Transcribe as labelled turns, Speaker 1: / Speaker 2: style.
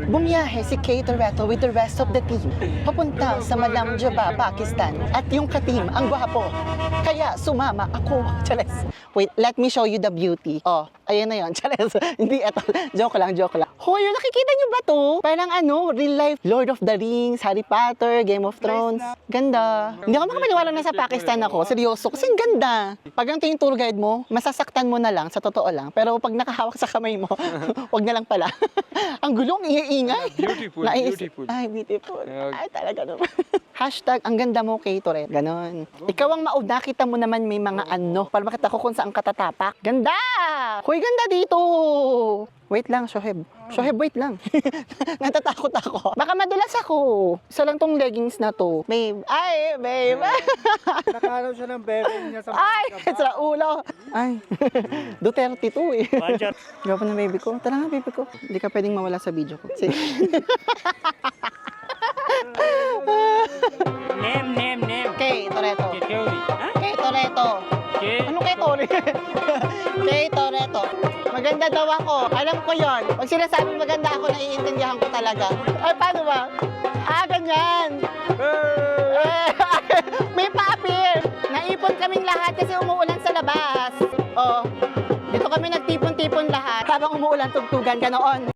Speaker 1: Bumiyahe si Kay Toretto with the rest of the team papunta sa Malam Jaba, Pakistan. At yung ka-team, ang gwapo. Kaya sumama ako. Chares. Wait, let me show you the beauty. Oh, ayan na yun. Chares. Hindi, eto. Joke lang, joke lang. Hoy, nakikita niyo ba to? Parang real life Lord of the Rings, Harry Potter, Game of Thrones. Ganda. Hindi ako makapaniwala na sa Pakistan ako. Seryoso. Kasi ang ganda. Pag ang tingin tour guide mo, masasaktan mo na lang, sa totoo lang. Pero pag nakahawak sa kamay mo, wag na lang pala. Ang gulong, ingay-ingay.
Speaker 2: Beautiful, beautiful.
Speaker 1: Ay, beautiful.
Speaker 2: Okay.
Speaker 1: Ay, talaga naman. Hashtag, ang ganda mo, Kay Toretto. Ganon. Ikaw ang mauna, kita mo naman may mga para makita ko kung saan katatapak. Ganda! Hoy, ganda dito! Wait lang, Shoheb. Shoheb, wait lang. Natatakot ako. Baka madulas ako. Isa lang tong leggings na to. Babe. Ay, babe.
Speaker 3: Nakaraw siya ng bebe niya sa
Speaker 1: Ay, sa ulo. Ay, Duterte to eh. Gawa na baby ko. Tara nga, baby ko. Hindi ka pwedeng mawala sa video ko. Sige.
Speaker 2: Name.
Speaker 1: Kay Toretto.
Speaker 2: Theory.
Speaker 1: Kay Toretto. Ano kay Tori? Kay Toretto. Maganda daw ako. Alam ko yon. Pag sinasabing maganda ako, naiintindihan ko talaga. Ay, paano ba? Ganyan. May pa-appear. Naipon kaming lahat kasi umuulan sa labas. Oh, dito kami nagtipon-tipon lahat. Habang umuulan, tugtugan ka noon.